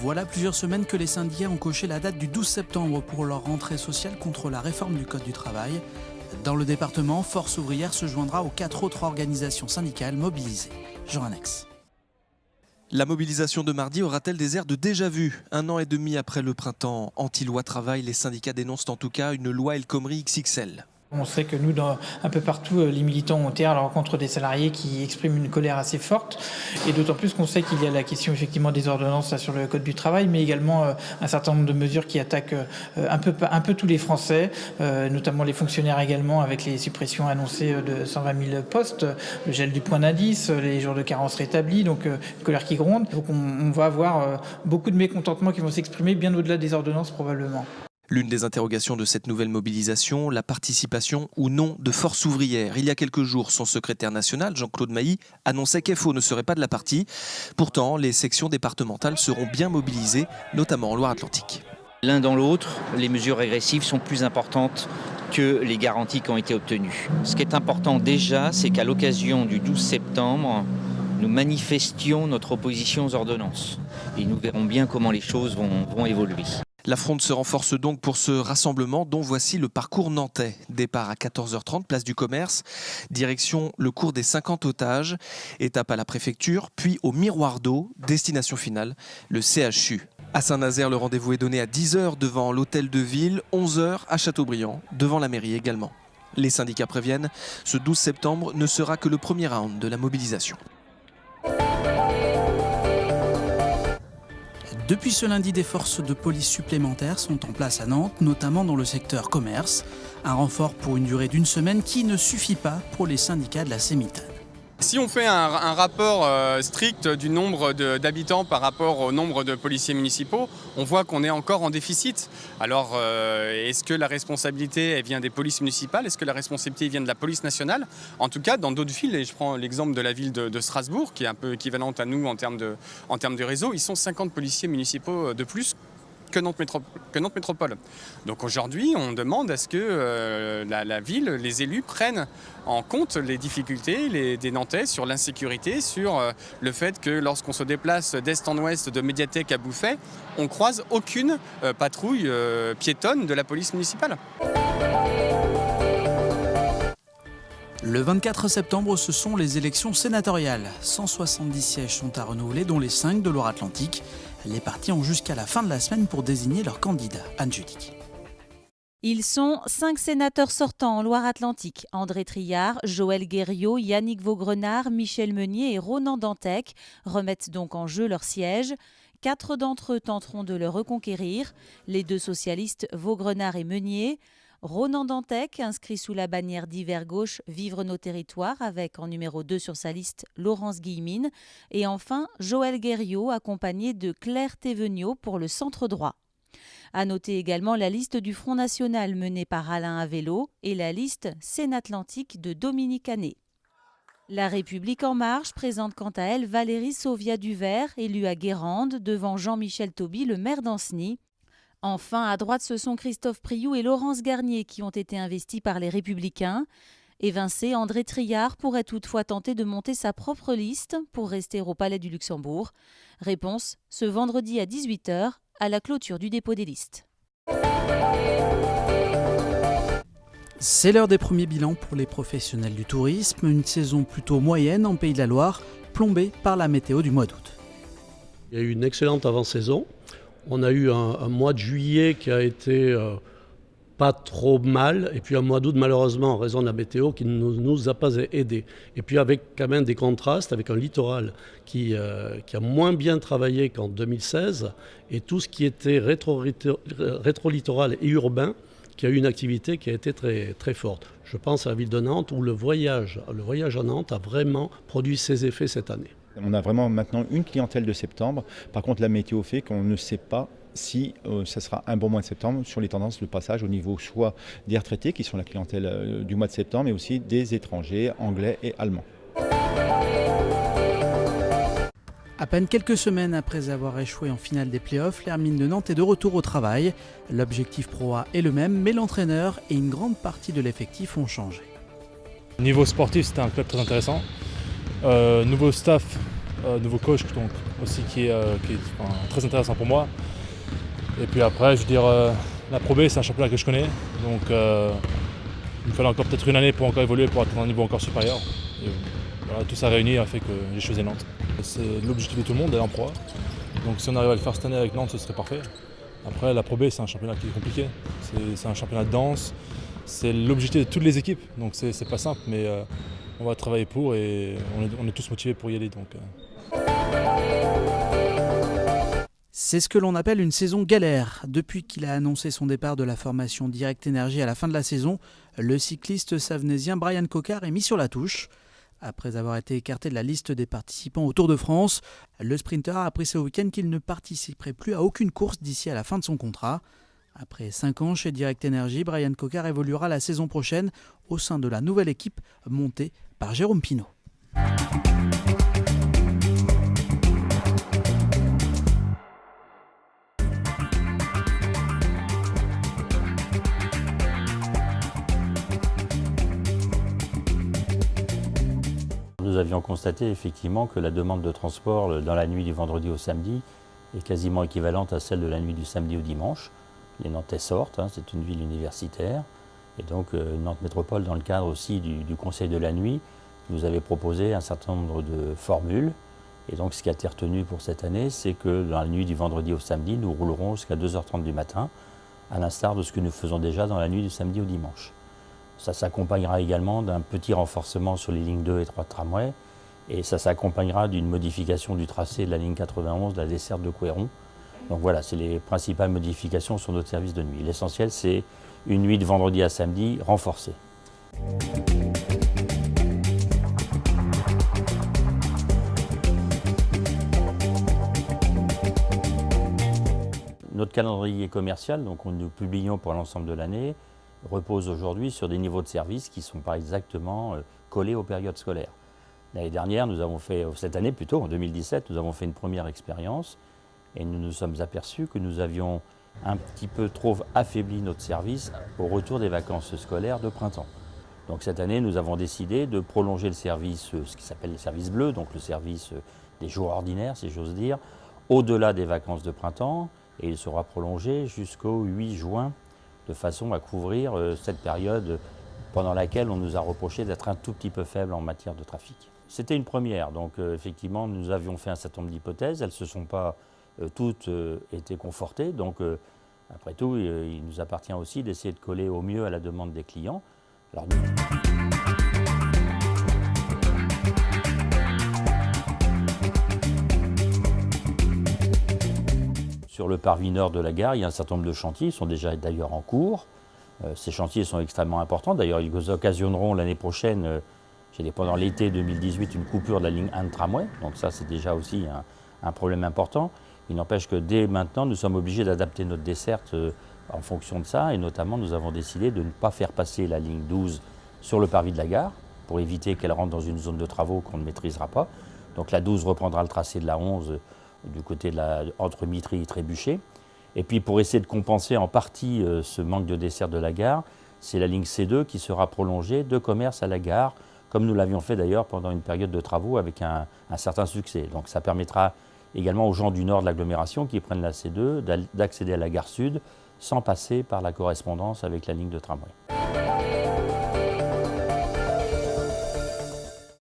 Voilà plusieurs semaines que les syndicats ont coché la date du 12 septembre pour leur rentrée sociale contre la réforme du Code du travail. Dans le département, Force ouvrière se joindra aux 4 autres organisations syndicales mobilisées. Jean Annex. La mobilisation de mardi aura-t-elle des airs de déjà-vu ? 1 an et demi après le printemps anti-loi travail, les syndicats dénoncent en tout cas une loi El Khomri XXL. On sait que nous, un peu partout, les militants ont été à la rencontre des salariés qui expriment une colère assez forte. Et d'autant plus qu'on sait qu'il y a la question effectivement des ordonnances là, sur le Code du travail, mais également un certain nombre de mesures qui attaquent un peu tous les Français, notamment les fonctionnaires également, avec les suppressions annoncées de 120 000 postes, le gel du point d'indice, les jours de carence rétablis, donc une colère qui gronde. Donc on va avoir beaucoup de mécontentements qui vont s'exprimer bien au-delà des ordonnances probablement. L'une des interrogations de cette nouvelle mobilisation, la participation ou non de Force ouvrière. Il y a quelques jours, son secrétaire national, Jean-Claude Mailly, annonçait qu'FO ne serait pas de la partie. Pourtant, les sections départementales seront bien mobilisées, notamment en Loire-Atlantique. L'un dans l'autre, les mesures régressives sont plus importantes que les garanties qui ont été obtenues. Ce qui est important déjà, c'est qu'à l'occasion du 12 septembre, nous manifestions notre opposition aux ordonnances. Et nous verrons bien comment les choses vont évoluer. La fronde se renforce donc pour ce rassemblement dont voici le parcours nantais. Départ à 14h30, place du Commerce, direction le cours des 50 otages, étape à la préfecture, puis au Miroir d'eau, destination finale, le CHU. À Saint-Nazaire, le rendez-vous est donné à 10h devant l'hôtel de ville, 11h à Châteaubriand, devant la mairie également. Les syndicats préviennent, ce 12 septembre ne sera que le premier round de la mobilisation. Depuis ce lundi, des forces de police supplémentaires sont en place à Nantes, notamment dans le secteur commerce. Un renfort pour une durée d'1 semaine qui ne suffit pas pour les syndicats de la Sémitane. Si on fait un rapport strict du nombre d'habitants par rapport au nombre de policiers municipaux, on voit qu'on est encore en déficit. Alors, est-ce que la responsabilité elle vient des polices municipales ? Est-ce que la responsabilité vient de la police nationale ? En tout cas, dans d'autres villes, et je prends l'exemple de la ville de Strasbourg, qui est un peu équivalente à nous en termes de réseau, ils sont 50 policiers municipaux de plus que Nantes Métropole. Donc aujourd'hui, on demande à ce que la ville, les élus prennent en compte les difficultés des Nantais sur l'insécurité, sur le fait que lorsqu'on se déplace d'est en ouest de Médiathèque à Bouffay, on croise aucune patrouille piétonne de la police municipale. Le 24 septembre, ce sont les élections sénatoriales. 170 sièges sont à renouveler, dont les 5 de Loire-Atlantique. Les partis ont jusqu'à la fin de la semaine pour désigner leurs candidats. Anne Judic. Ils sont 5 sénateurs sortants en Loire-Atlantique. André Triard, Joël Guerriau, Yannick Vaugrenard, Michel Meunier et Ronan Dantec remettent donc en jeu leur siège. 4 d'entre eux tenteront de le reconquérir. Les 2 socialistes, Vaugrenard et Meunier. Ronan Dantec, inscrit sous la bannière d'Hiver Gauche, Vivre nos territoires, avec en numéro 2 sur sa liste Laurence Guillemine. Et enfin, Joël Guerriau, accompagné de Claire Théveniot pour le centre droit. À noter également la liste du Front National menée par Alain Avello et la liste Seine-Atlantique de Dominique Hanné. La République en marche présente quant à elle Valérie Sauvia-Duvert, élue à Guérande, devant Jean-Michel Tauby, le maire d'Ancenis. Enfin, à droite, ce sont Christophe Priou et Laurence Garnier qui ont été investis par les Républicains. Évincé, André Triard pourrait toutefois tenter de monter sa propre liste pour rester au Palais du Luxembourg. Réponse ce vendredi à 18h à la clôture du dépôt des listes. C'est l'heure des premiers bilans pour les professionnels du tourisme. Une saison plutôt moyenne en Pays de la Loire, plombée par la météo du mois d'août. Il y a eu une excellente avant-saison. On a eu un mois de juillet qui a été pas trop mal, et puis un mois d'août malheureusement en raison de la météo qui ne nous a pas aidés. Et puis avec quand même des contrastes, avec un littoral qui a moins bien travaillé qu'en 2016, et tout ce qui était rétro-littoral et urbain, qui a eu une activité qui a été très, très forte. Je pense à la ville de Nantes où le voyage à Nantes a vraiment produit ses effets cette année. On a vraiment maintenant une clientèle de septembre. Par contre, la météo fait qu'on ne sait pas si ça sera un bon mois de septembre sur les tendances de passage au niveau soit des retraités qui sont la clientèle du mois de septembre, mais aussi des étrangers anglais et allemands. À peine quelques semaines après avoir échoué en finale des playoffs, l'Hermine de Nantes est de retour au travail. L'objectif Pro A est le même, mais l'entraîneur et une grande partie de l'effectif ont changé. Niveau sportif, c'était un club très intéressant. Nouveau staff nouveau coach donc, aussi qui est très intéressant pour moi. Et puis après, je veux dire, la Pro B, c'est un championnat que je connais. Donc il me fallait encore peut-être une année pour encore évoluer, pour atteindre un niveau encore supérieur. Et, voilà, tout ça réuni a fait que j'ai choisi Nantes. C'est l'objectif de tout le monde d'aller en Pro A. Donc si on arrive à le faire cette année avec Nantes, ce serait parfait. Après, la Pro B, c'est un championnat qui est compliqué. C'est un championnat dense. C'est l'objectif de toutes les équipes. Donc c'est pas simple, mais on va travailler pour et on est tous motivés pour y aller. Donc, C'est ce que l'on appelle une saison galère. Depuis qu'il a annoncé son départ de la formation Direct Énergie à la fin de la saison, le cycliste savonésien Brian Coquard est mis sur la touche. Après avoir été écarté de la liste des participants au Tour de France, le sprinter a appris ce week-end qu'il ne participerait plus à aucune course d'ici à la fin de son contrat. Après 5 ans chez Direct Énergie, Brian Coquard évoluera la saison prochaine au sein de la nouvelle équipe montée par Jérôme Pinault. Nous avions constaté effectivement que la demande de transport dans la nuit du vendredi au samedi est quasiment équivalente à celle de la nuit du samedi au dimanche. Les Nantais sortent, c'est une ville universitaire. Et donc Nantes Métropole, dans le cadre aussi du Conseil de la nuit, nous avait proposé un certain nombre de formules. Et donc ce qui a été retenu pour cette année, c'est que dans la nuit du vendredi au samedi, nous roulerons jusqu'à 2h30 du matin, à l'instar de ce que nous faisons déjà dans la nuit du samedi au dimanche. Ça s'accompagnera également d'un petit renforcement sur les lignes 2 et 3 de tramway. Et ça s'accompagnera d'une modification du tracé de la ligne 91 de la desserte de Couéron. Donc voilà, c'est les principales modifications sur notre service de nuit. L'essentiel, c'est une nuit de vendredi à samedi renforcée. Notre calendrier commercial, donc nous publions pour l'ensemble de l'année, repose aujourd'hui sur des niveaux de service qui ne sont pas exactement collés aux périodes scolaires. L'année dernière, cette année plutôt, en 2017, nous avons fait une première expérience et nous nous sommes aperçus que nous avions un petit peu trop affaibli notre service au retour des vacances scolaires de printemps. Donc cette année, nous avons décidé de prolonger le service, ce qui s'appelle le service bleu, donc le service des jours ordinaires, si j'ose dire, au-delà des vacances de printemps, et il sera prolongé jusqu'au 8 juin, de façon à couvrir cette période pendant laquelle on nous a reproché d'être un tout petit peu faible en matière de trafic. C'était une première, donc effectivement nous avions fait un certain nombre d'hypothèses, elles ne se sont pas toutes été confortées, donc après tout il nous appartient aussi d'essayer de coller au mieux à la demande des clients. Alors, sur le parvis nord de la gare, il y a un certain nombre de chantiers, ils sont déjà d'ailleurs en cours. Ces chantiers sont extrêmement importants. D'ailleurs, ils occasionneront l'année prochaine, pendant l'été 2018, une coupure de la ligne 1 de tramway. Donc ça, c'est déjà aussi un problème important. Il n'empêche que dès maintenant, nous sommes obligés d'adapter notre desserte en fonction de ça. Et notamment, nous avons décidé de ne pas faire passer la ligne 12 sur le parvis de la gare pour éviter qu'elle rentre dans une zone de travaux qu'on ne maîtrisera pas. Donc la 12 reprendra le tracé de la 11 du côté entre Mitry et Trébuchet. Et puis pour essayer de compenser en partie ce manque de dessert de la gare, c'est la ligne C2 qui sera prolongée de Commerce à la gare, comme nous l'avions fait d'ailleurs pendant une période de travaux avec un certain succès. Donc ça permettra également aux gens du nord de l'agglomération qui prennent la C2 d'accéder à la gare sud sans passer par la correspondance avec la ligne de tramway.